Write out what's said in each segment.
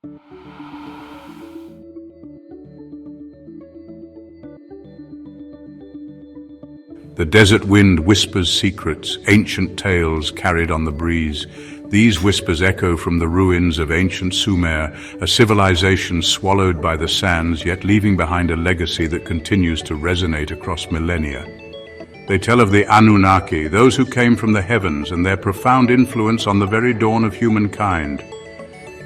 The desert wind whispers secrets, ancient tales carried on the breeze. These whispers echo from the ruins of ancient Sumer, a civilization swallowed by the sands, yet leaving behind a legacy that continues to resonate across millennia. They tell of the Anunnaki, those who came from the heavens, and their profound influence on the very dawn of humankind.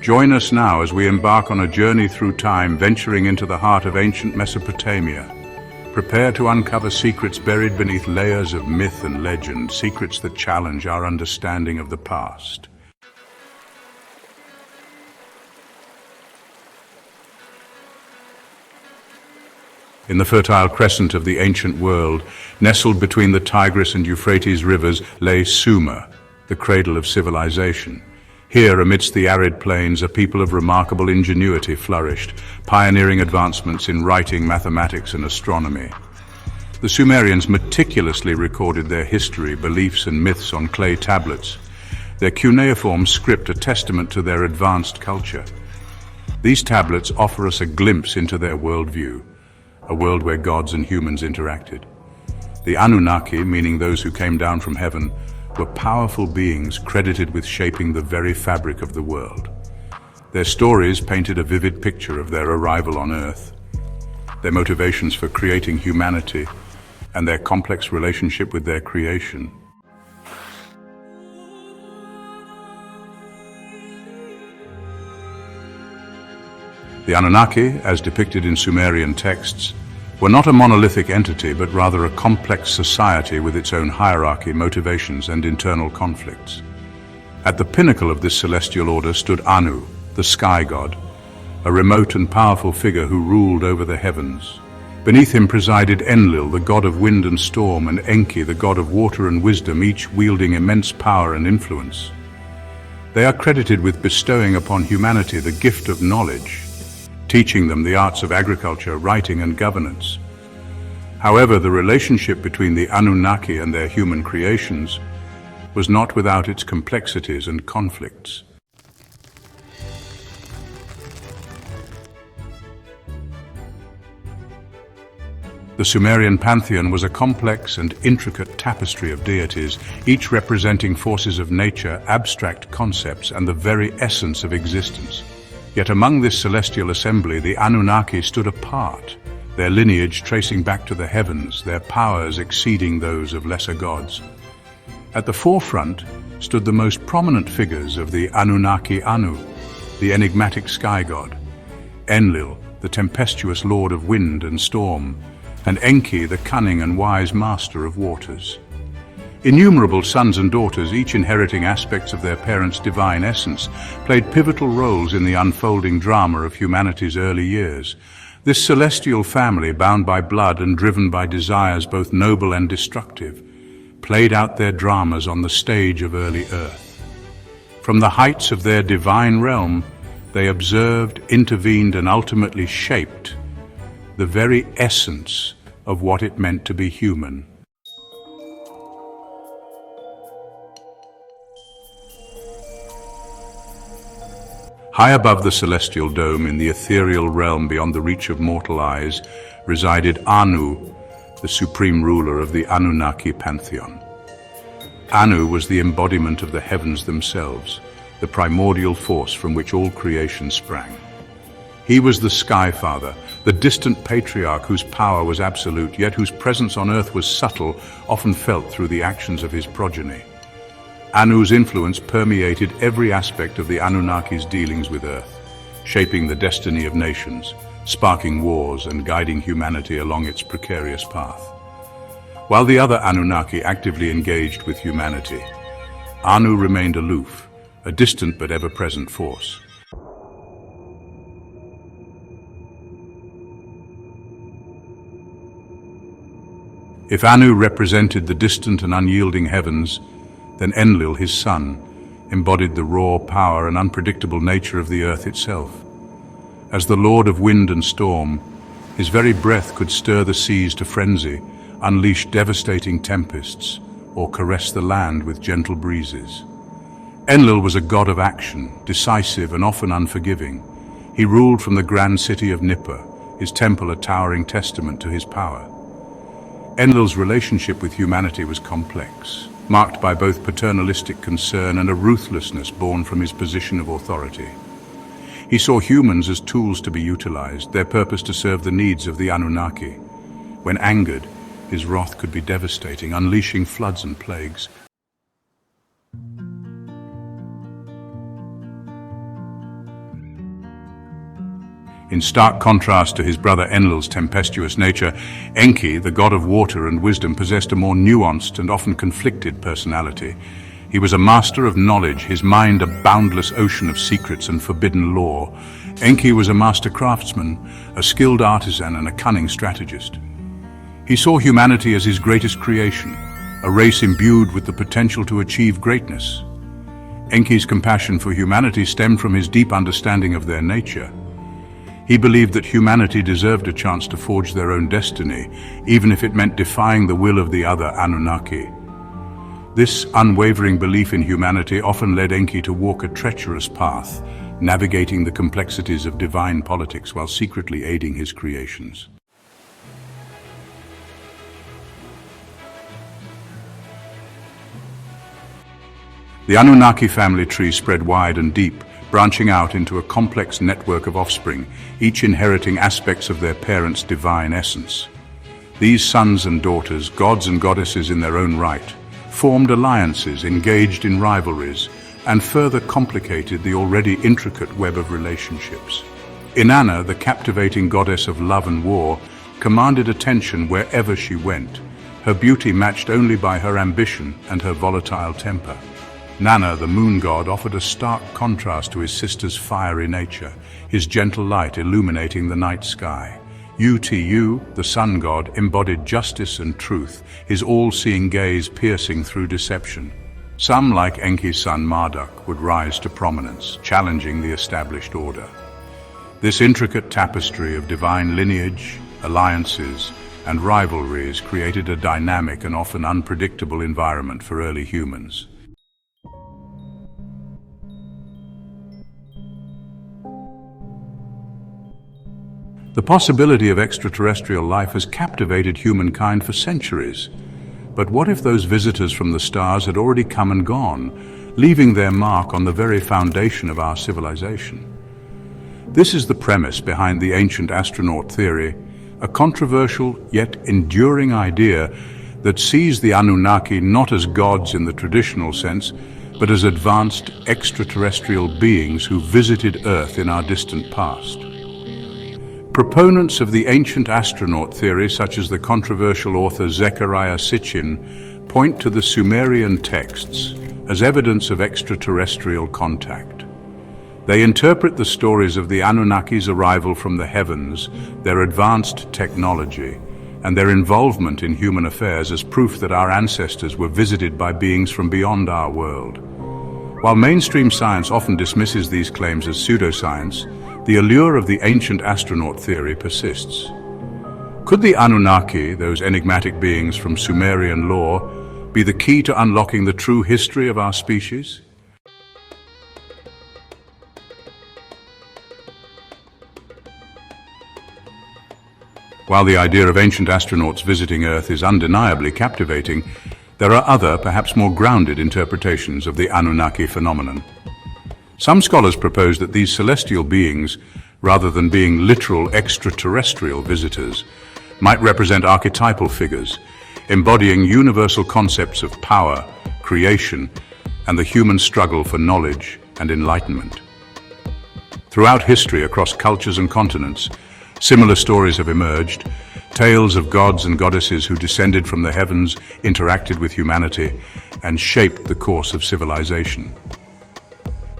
Join us now as we embark on a journey through time, venturing into the heart of ancient Mesopotamia. Prepare to uncover secrets buried beneath layers of myth and legend, secrets that challenge our understanding of the past. In the fertile crescent of the ancient world, nestled between the Tigris and Euphrates rivers, lay Sumer, the cradle of civilization. Here, amidst the arid plains, a people of remarkable ingenuity flourished, pioneering advancements in writing, mathematics, and astronomy. The Sumerians meticulously recorded their history, beliefs, and myths on clay tablets, their cuneiform script a testament to their advanced culture. These tablets offer us a glimpse into their worldview, a world where gods and humans interacted. The Anunnaki, meaning those who came down from heaven, were powerful beings credited with shaping the very fabric of the world. Their stories painted a vivid picture of their arrival on Earth, their motivations for creating humanity, and their complex relationship with their creation. The Anunnaki, as depicted in Sumerian texts, were not a monolithic entity, but rather a complex society with its own hierarchy, motivations, and internal conflicts. At the pinnacle of this celestial order stood Anu, the sky god, a remote and powerful figure who ruled over the heavens. Beneath him presided Enlil, the god of wind and storm, and Enki, the god of water and wisdom, each wielding immense power and influence. They are credited with bestowing upon humanity the gift of knowledge, teaching them the arts of agriculture, writing, and governance. However, the relationship between the Anunnaki and their human creations was not without its complexities and conflicts. The Sumerian pantheon was a complex and intricate tapestry of deities, each representing forces of nature, abstract concepts, and the very essence of existence. Yet among this celestial assembly, the Anunnaki stood apart, their lineage tracing back to the heavens, their powers exceeding those of lesser gods. At the forefront stood the most prominent figures of the Anunnaki Anu, the enigmatic sky god, Enlil, the tempestuous lord of wind and storm, and Enki, the cunning and wise master of waters. Innumerable sons and daughters, each inheriting aspects of their parents' divine essence, played pivotal roles in the unfolding drama of humanity's early years. This celestial family, bound by blood and driven by desires both noble and destructive, played out their dramas on the stage of early Earth. From the heights of their divine realm, they observed, intervened, and ultimately shaped the very essence of what it meant to be human. High above the celestial dome, in the ethereal realm beyond the reach of mortal eyes, resided Anu, the supreme ruler of the Anunnaki pantheon. Anu was the embodiment of the heavens themselves, the primordial force from which all creation sprang. He was the Sky Father, the distant patriarch whose power was absolute, yet whose presence on earth was subtle, often felt through the actions of his progeny. Anu's influence permeated every aspect of the Anunnaki's dealings with Earth, shaping the destiny of nations, sparking wars, and guiding humanity along its precarious path. While the other Anunnaki actively engaged with humanity, Anu remained aloof, a distant but ever-present force. If Anu represented the distant and unyielding heavens, then Enlil, his son, embodied the raw power and unpredictable nature of the earth itself. As the lord of wind and storm, his very breath could stir the seas to frenzy, unleash devastating tempests, or caress the land with gentle breezes. Enlil was a god of action, decisive and often unforgiving. He ruled from the grand city of Nippur, his temple a towering testament to his power. Enlil's relationship with humanity was complex, marked by both paternalistic concern and a ruthlessness born from his position of authority. He saw humans as tools to be utilized, their purpose to serve the needs of the Anunnaki. When angered, his wrath could be devastating, unleashing floods and plagues. In stark contrast to his brother Enlil's tempestuous nature, Enki, the god of water and wisdom, possessed a more nuanced and often conflicted personality. He was a master of knowledge, his mind a boundless ocean of secrets and forbidden lore. Enki was a master craftsman, a skilled artisan and a cunning strategist. He saw humanity as his greatest creation, a race imbued with the potential to achieve greatness. Enki's compassion for humanity stemmed from his deep understanding of their nature. He believed that humanity deserved a chance to forge their own destiny, even if it meant defying the will of the other Anunnaki. This unwavering belief in humanity often led Enki to walk a treacherous path, navigating the complexities of divine politics while secretly aiding his creations. The Anunnaki family tree spread wide and deep, branching out into a complex network of offspring, each inheriting aspects of their parents' divine essence. These sons and daughters, gods and goddesses in their own right, formed alliances, engaged in rivalries, and further complicated the already intricate web of relationships. Inanna, the captivating goddess of love and war, commanded attention wherever she went, her beauty matched only by her ambition and her volatile temper. Nanna, the moon god, offered a stark contrast to his sister's fiery nature, his gentle light illuminating the night sky. Utu, the sun god, embodied justice and truth, his all-seeing gaze piercing through deception. Some, like Enki's son Marduk, would rise to prominence, challenging the established order. This intricate tapestry of divine lineage, alliances, and rivalries created a dynamic and often unpredictable environment for early humans. The possibility of extraterrestrial life has captivated humankind for centuries. But what if those visitors from the stars had already come and gone, leaving their mark on the very foundation of our civilization? This is the premise behind the ancient astronaut theory, a controversial yet enduring idea that sees the Anunnaki not as gods in the traditional sense, but as advanced extraterrestrial beings who visited Earth in our distant past. Proponents of the ancient astronaut theory, such as the controversial author Zecharia Sitchin, point to the Sumerian texts as evidence of extraterrestrial contact. They interpret the stories of the Anunnaki's arrival from the heavens, their advanced technology, and their involvement in human affairs as proof that our ancestors were visited by beings from beyond our world. While mainstream science often dismisses these claims as pseudoscience, the allure of the ancient astronaut theory persists. Could the Anunnaki, those enigmatic beings from Sumerian lore, be the key to unlocking the true history of our species? While the idea of ancient astronauts visiting Earth is undeniably captivating, there are other, perhaps more grounded interpretations of the Anunnaki phenomenon. Some scholars propose that these celestial beings, rather than being literal extraterrestrial visitors, might represent archetypal figures, embodying universal concepts of power, creation, and the human struggle for knowledge and enlightenment. Throughout history, across cultures and continents, similar stories have emerged, tales of gods and goddesses who descended from the heavens, interacted with humanity, and shaped the course of civilization.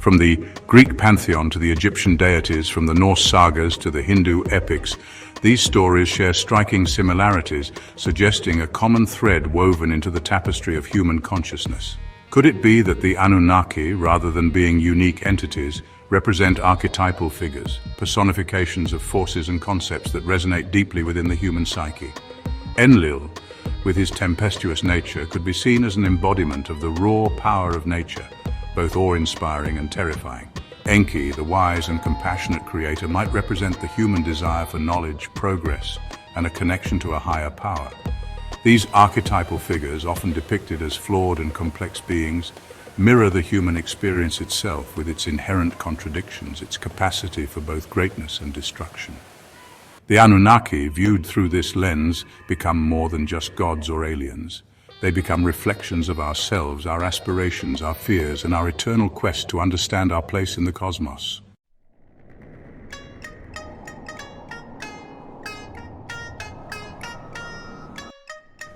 From the Greek pantheon to the Egyptian deities, from the Norse sagas to the Hindu epics, these stories share striking similarities, suggesting a common thread woven into the tapestry of human consciousness. Could it be that the Anunnaki, rather than being unique entities, represent archetypal figures, personifications of forces and concepts that resonate deeply within the human psyche? Enlil, with his tempestuous nature, could be seen as an embodiment of the raw power of nature, both awe-inspiring and terrifying. Enki, the wise and compassionate creator, might represent the human desire for knowledge, progress, and a connection to a higher power. These archetypal figures, often depicted as flawed and complex beings, mirror the human experience itself with its inherent contradictions, its capacity for both greatness and destruction. The Anunnaki, viewed through this lens, become more than just gods or aliens. They become reflections of ourselves, our aspirations, our fears, and our eternal quest to understand our place in the cosmos.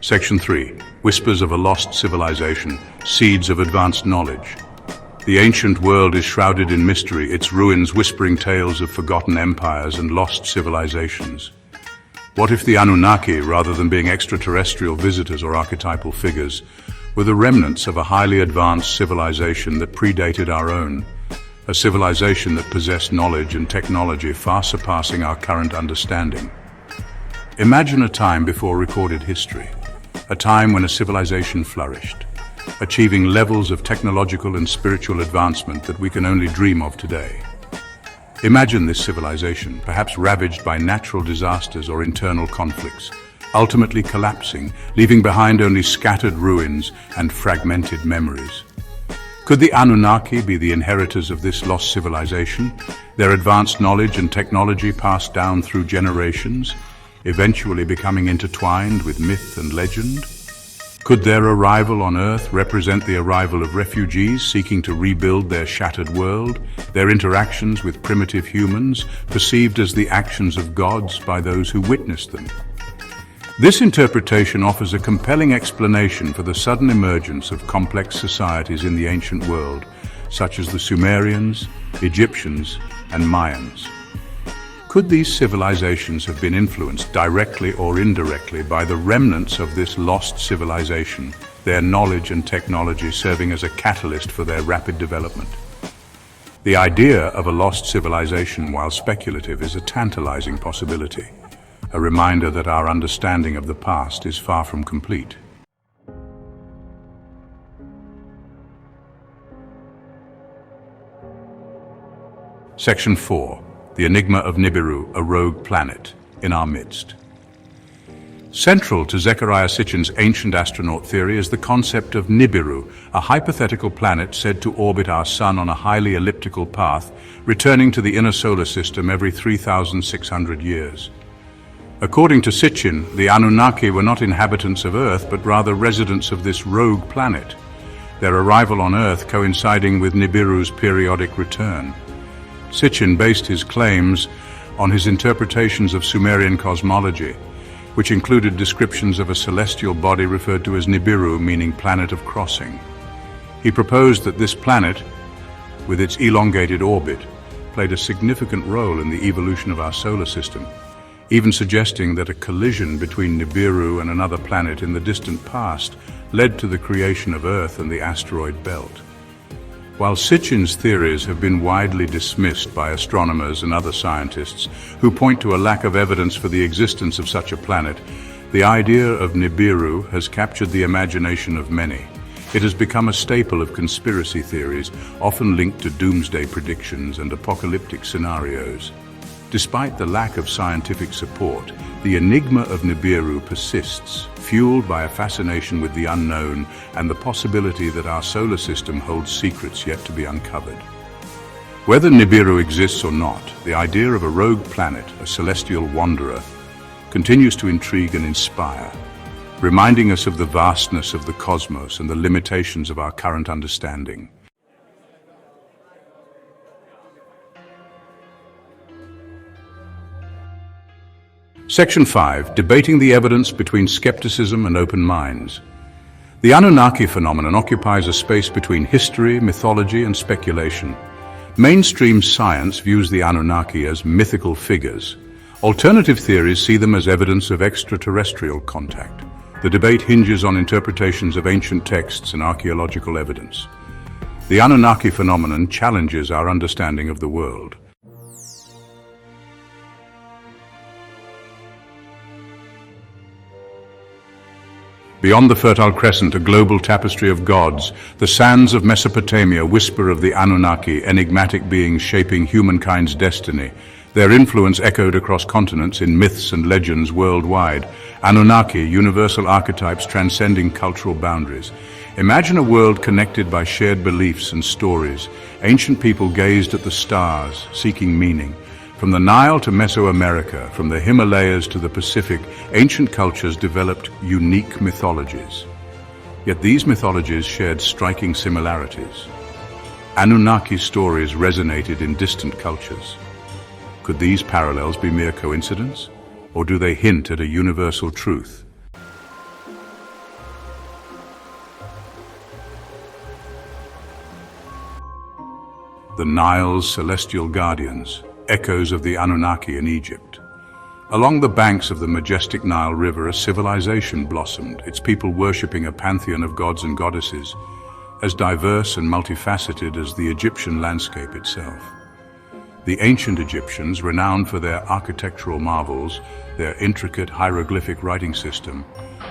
Section 3. Whispers of a lost civilization, seeds of advanced knowledge. The ancient world is shrouded in mystery, its ruins whispering tales of forgotten empires and lost civilizations. What if the Anunnaki, rather than being extraterrestrial visitors or archetypal figures, were the remnants of a highly advanced civilization that predated our own, a civilization that possessed knowledge and technology far surpassing our current understanding? Imagine a time before recorded history, a time when a civilization flourished, achieving levels of technological and spiritual advancement that we can only dream of today. Imagine this civilization, perhaps ravaged by natural disasters or internal conflicts, ultimately collapsing, leaving behind only scattered ruins and fragmented memories. Could the Anunnaki be the inheritors of this lost civilization, their advanced knowledge and technology passed down through generations, eventually becoming intertwined with myth and legend? Could their arrival on Earth represent the arrival of refugees seeking to rebuild their shattered world, their interactions with primitive humans perceived as the actions of gods by those who witnessed them? This interpretation offers a compelling explanation for the sudden emergence of complex societies in the ancient world, such as the Sumerians, Egyptians, and Mayans. Could these civilizations have been influenced directly or indirectly by the remnants of this lost civilization, their knowledge and technology serving as a catalyst for their rapid development? The idea of a lost civilization, while speculative, is a tantalizing possibility, a reminder that our understanding of the past is far from complete. Section 4. The enigma of Nibiru, a rogue planet, in our midst. Central to Zecharia Sitchin's ancient astronaut theory is the concept of Nibiru, a hypothetical planet said to orbit our Sun on a highly elliptical path, returning to the inner solar system every 3,600 years. According to Sitchin, the Anunnaki were not inhabitants of Earth, but rather residents of this rogue planet, their arrival on Earth coinciding with Nibiru's periodic return. Sitchin based his claims on his interpretations of Sumerian cosmology, which included descriptions of a celestial body referred to as Nibiru, meaning planet of crossing. He proposed that this planet, with its elongated orbit, played a significant role in the evolution of our solar system, even suggesting that a collision between Nibiru and another planet in the distant past led to the creation of Earth and the asteroid belt. While Sitchin's theories have been widely dismissed by astronomers and other scientists who point to a lack of evidence for the existence of such a planet, the idea of Nibiru has captured the imagination of many. It has become a staple of conspiracy theories, often linked to doomsday predictions and apocalyptic scenarios. Despite the lack of scientific support, the enigma of Nibiru persists, fueled by a fascination with the unknown and the possibility that our solar system holds secrets yet to be uncovered. Whether Nibiru exists or not, the idea of a rogue planet, a celestial wanderer, continues to intrigue and inspire, reminding us of the vastness of the cosmos and the limitations of our current understanding. Section 5. Debating the evidence between skepticism and open minds. The Anunnaki phenomenon occupies a space between history, mythology, and speculation. Mainstream science views the Anunnaki as mythical figures. Alternative theories see them as evidence of extraterrestrial contact. The debate hinges on interpretations of ancient texts and archaeological evidence. The Anunnaki phenomenon challenges our understanding of the world. Beyond the Fertile Crescent, a global tapestry of gods, the sands of Mesopotamia whisper of the Anunnaki, enigmatic beings shaping humankind's destiny. Their influence echoed across continents in myths and legends worldwide. Anunnaki, universal archetypes transcending cultural boundaries. Imagine a world connected by shared beliefs and stories. Ancient people gazed at the stars, seeking meaning. From the Nile to Mesoamerica, from the Himalayas to the Pacific, ancient cultures developed unique mythologies. Yet these mythologies shared striking similarities. Anunnaki stories resonated in distant cultures. Could these parallels be mere coincidence, or do they hint at a universal truth? The Nile's celestial guardians, echoes of the Anunnaki in Egypt. Along the banks of the majestic Nile River, a civilization blossomed, its people worshipping a pantheon of gods and goddesses, as diverse and multifaceted as the Egyptian landscape itself. The ancient Egyptians, renowned for their architectural marvels, their intricate hieroglyphic writing system,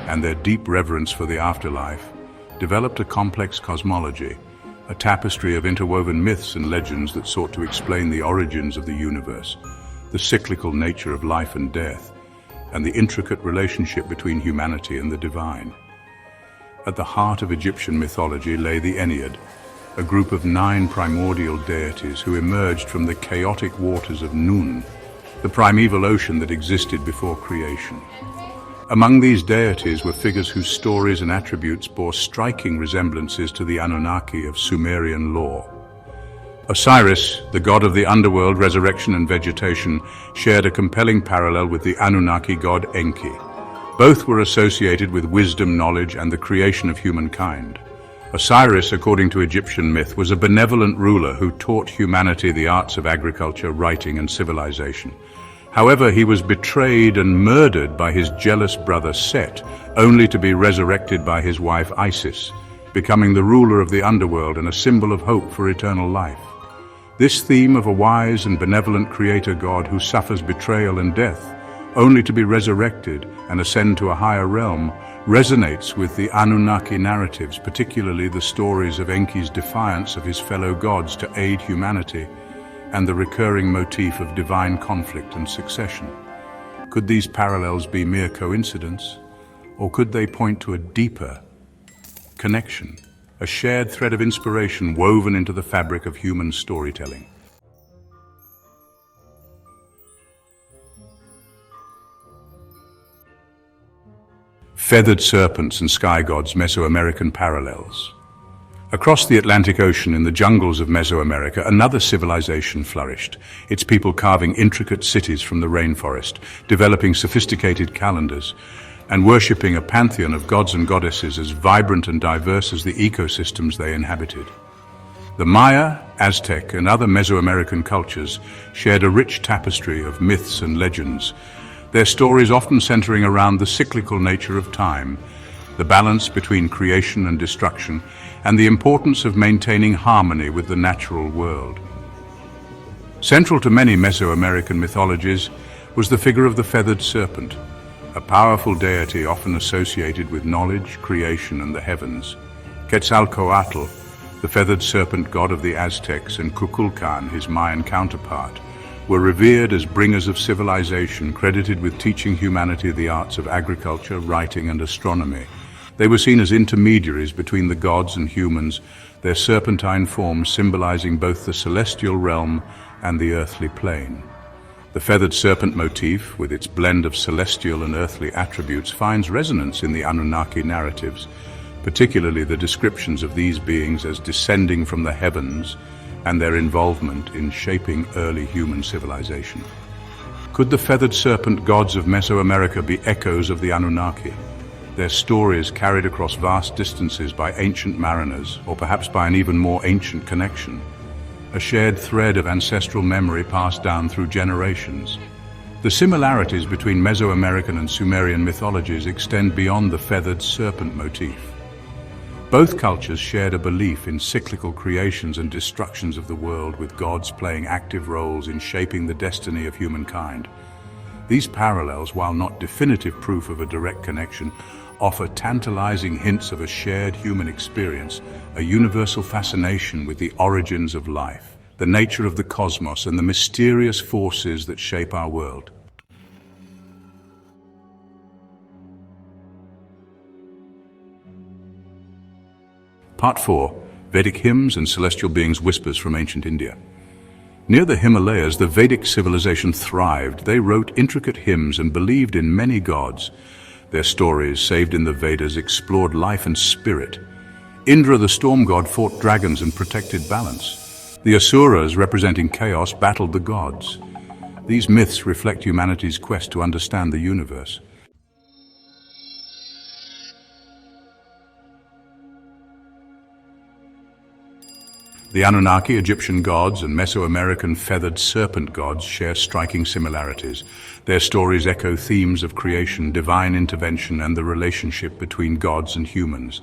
and their deep reverence for the afterlife, developed a complex cosmology, a tapestry of interwoven myths and legends that sought to explain the origins of the universe, the cyclical nature of life and death, and the intricate relationship between humanity and the divine. At the heart of Egyptian mythology lay the Ennead, a group of 9 primordial deities who emerged from the chaotic waters of Nun, the primeval ocean that existed before creation. Among these deities were figures whose stories and attributes bore striking resemblances to the Anunnaki of Sumerian lore. Osiris, the god of the underworld, resurrection and vegetation, shared a compelling parallel with the Anunnaki god Enki. Both were associated with wisdom, knowledge, and the creation of humankind. Osiris, according to Egyptian myth, was a benevolent ruler who taught humanity the arts of agriculture, writing, and civilization. However, he was betrayed and murdered by his jealous brother Set, only to be resurrected by his wife Isis, becoming the ruler of the underworld and a symbol of hope for eternal life. This theme of a wise and benevolent creator god who suffers betrayal and death, only to be resurrected and ascend to a higher realm, resonates with the Anunnaki narratives, particularly the stories of Enki's defiance of his fellow gods to aid humanity, and the recurring motif of divine conflict and succession. Could these parallels be mere coincidence, or could they point to a deeper connection, a shared thread of inspiration woven into the fabric of human storytelling? Feathered serpents and sky gods, Mesoamerican parallels. Across the Atlantic Ocean, in the jungles of Mesoamerica, another civilization flourished, its people carving intricate cities from the rainforest, developing sophisticated calendars, and worshipping a pantheon of gods and goddesses as vibrant and diverse as the ecosystems they inhabited. The Maya, Aztec, and other Mesoamerican cultures shared a rich tapestry of myths and legends, their stories often centering around the cyclical nature of time, the balance between creation and destruction, and the importance of maintaining harmony with the natural world. Central to many Mesoamerican mythologies was the figure of the feathered serpent, a powerful deity often associated with knowledge, creation, and the heavens. Quetzalcoatl, the feathered serpent god of the Aztecs, and Kukulkan, his Mayan counterpart, were revered as bringers of civilization, credited with teaching humanity the arts of agriculture, writing, and astronomy. They were seen as intermediaries between the gods and humans, their serpentine forms symbolizing both the celestial realm and the earthly plane. The feathered serpent motif, with its blend of celestial and earthly attributes, finds resonance in the Anunnaki narratives, particularly the descriptions of these beings as descending from the heavens and their involvement in shaping early human civilization. Could the feathered serpent gods of Mesoamerica be echoes of the Anunnaki? Their stories carried across vast distances by ancient mariners, or perhaps by an even more ancient connection, a shared thread of ancestral memory passed down through generations. The similarities between Mesoamerican and Sumerian mythologies extend beyond the feathered serpent motif. Both cultures shared a belief in cyclical creations and destructions of the world, with gods playing active roles in shaping the destiny of humankind. These parallels, while not definitive proof of a direct connection, offer tantalizing hints of a shared human experience, a universal fascination with the origins of life, the nature of the cosmos, and the mysterious forces that shape our world. Part 4. Vedic Hymns and Celestial Beings' Whispers from Ancient India. Near the Himalayas, the Vedic civilization thrived. They wrote intricate hymns and believed in many gods. Their stories, saved in the Vedas, explored life and spirit. Indra, the storm god, fought dragons and protected balance. The Asuras, representing chaos, battled the gods. These myths reflect humanity's quest to understand the universe. The Anunnaki, Egyptian gods, and Mesoamerican feathered serpent gods share striking similarities. Their stories echo themes of creation, divine intervention, and the relationship between gods and humans.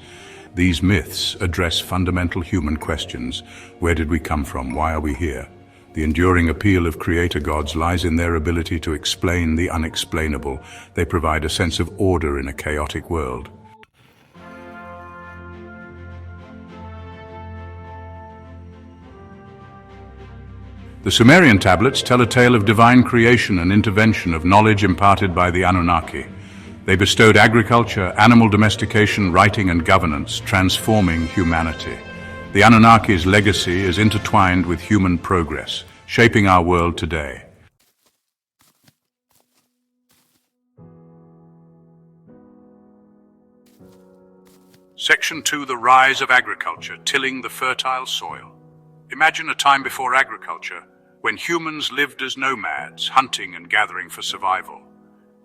These myths address fundamental human questions. Where did we come from? Why are we here? The enduring appeal of creator gods lies in their ability to explain the unexplainable. They provide a sense of order in a chaotic world. The Sumerian tablets tell a tale of divine creation and intervention of knowledge imparted by the Anunnaki. They bestowed agriculture, animal domestication, writing, and governance, transforming humanity. The Anunnaki's legacy is intertwined with human progress, shaping our world today. Section 2. The Rise of Agriculture, Tilling the Fertile Soil. Imagine a time before agriculture, when humans lived as nomads, hunting and gathering for survival.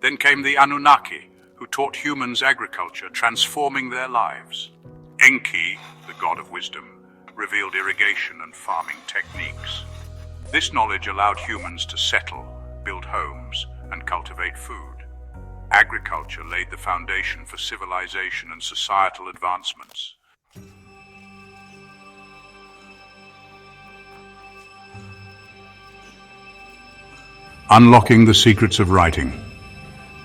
Then came the Anunnaki, who taught humans agriculture, transforming their lives. Enki, the god of wisdom, revealed irrigation and farming techniques. This knowledge allowed humans to settle, build homes, and cultivate food. Agriculture laid the foundation for civilization and societal advancements. Unlocking the secrets of writing.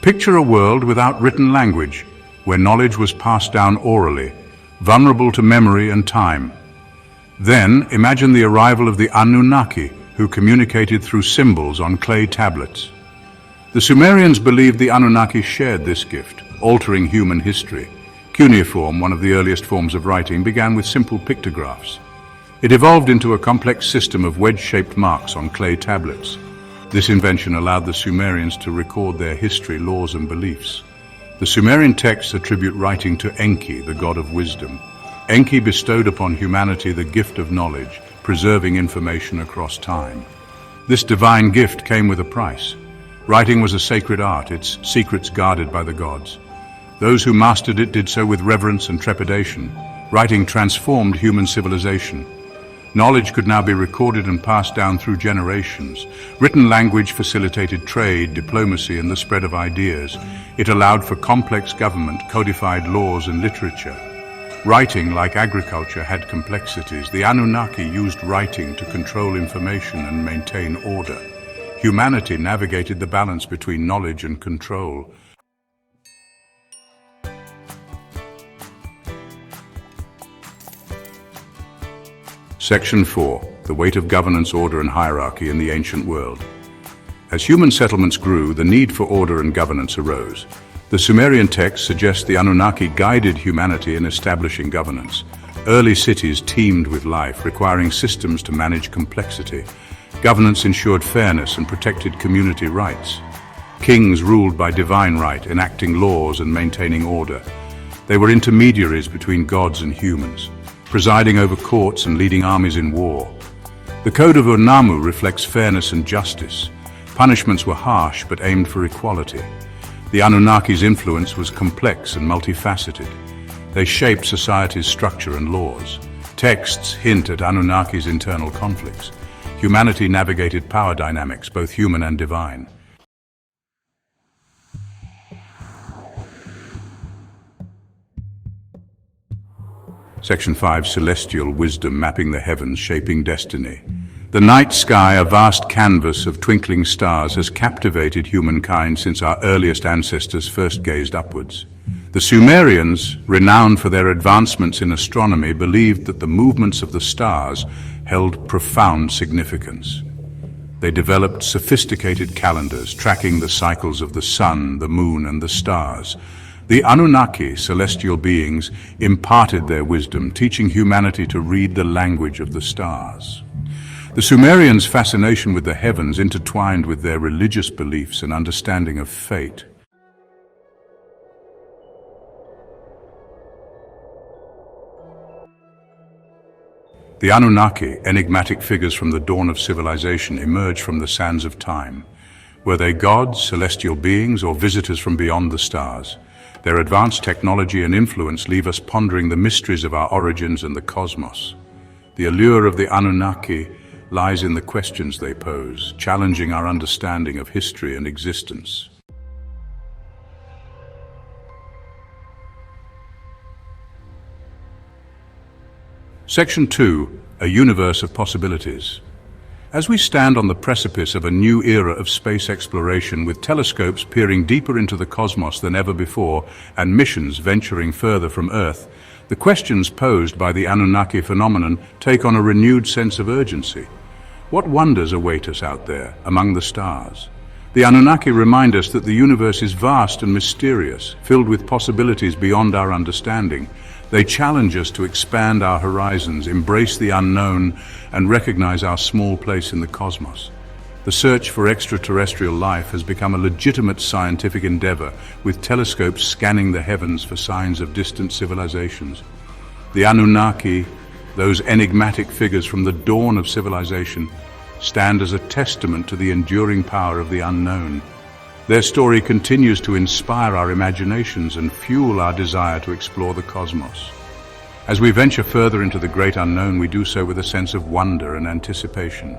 Picture a world without written language, where knowledge was passed down orally, vulnerable to memory and time. Then imagine the arrival of the Anunnaki, who communicated through symbols on clay tablets. The Sumerians believed the Anunnaki shared this gift, altering human history. Cuneiform, one of the earliest forms of writing, began with simple pictographs. It evolved into a complex system of wedge-shaped marks on clay tablets. This invention allowed the Sumerians to record their history, laws, and beliefs. The Sumerian texts attribute writing to Enki, the god of wisdom. Enki bestowed upon humanity the gift of knowledge, preserving information across time. This divine gift came with a price. Writing was a sacred art, its secrets guarded by the gods. Those who mastered it did so with reverence and trepidation. Writing transformed human civilization. Knowledge could now be recorded and passed down through generations. Written language facilitated trade, diplomacy, and the spread of ideas. It allowed for complex government, codified laws, and literature. Writing, like agriculture, had complexities. The Anunnaki used writing to control information and maintain order. Humanity navigated the balance between knowledge and control. Section 4. The weight of governance, order, and hierarchy in the ancient world. As human settlements grew, the need for order and governance arose. The Sumerian texts suggest the Anunnaki guided humanity in establishing governance. Early cities teemed with life, requiring systems to manage complexity. Governance ensured fairness and protected community rights. Kings ruled by divine right, enacting laws and maintaining order. They were intermediaries between gods and humans, presiding over courts and leading armies in war. The Code of Urnamu reflects fairness and justice. Punishments were harsh but aimed for equality. The Anunnaki's influence was complex and multifaceted. They shaped society's structure and laws. Texts hint at Anunnaki's internal conflicts. Humanity navigated power dynamics, both human and divine. Section 5. Celestial wisdom, mapping the heavens, shaping destiny. The night sky, a vast canvas of twinkling stars, has captivated humankind since our earliest ancestors first gazed upwards. The The Sumerians, renowned for their advancements in astronomy, believed that the movements of the stars held profound significance. They developed sophisticated calendars tracking the cycles of the sun, the moon, and the stars. The Anunnaki, celestial beings, imparted their wisdom, teaching humanity to read the language of the stars. The Sumerians' fascination with the heavens intertwined with their religious beliefs and understanding of fate. The Anunnaki, enigmatic figures from the dawn of civilization, emerged from the sands of time. Were they gods, celestial beings, or visitors from beyond the stars? Their advanced technology and influence leave us pondering the mysteries of our origins and the cosmos. The allure of the Anunnaki lies in the questions they pose, challenging our understanding of history and existence. Section 2. A universe of possibilities. As we stand on the precipice of a new era of space exploration, with telescopes peering deeper into the cosmos than ever before and missions venturing further from Earth, the questions posed by the Anunnaki phenomenon take on a renewed sense of urgency. What wonders await us out there, among the stars? The Anunnaki remind us that the universe is vast and mysterious, filled with possibilities beyond our understanding. They challenge us to expand our horizons, embrace the unknown, and recognize our small place in the cosmos. The search for extraterrestrial life has become a legitimate scientific endeavor, with telescopes scanning the heavens for signs of distant civilizations. The Anunnaki, those enigmatic figures from the dawn of civilization, stand as a testament to the enduring power of the unknown. Their story continues to inspire our imaginations and fuel our desire to explore the cosmos. As we venture further into the great unknown, we do so with a sense of wonder and anticipation.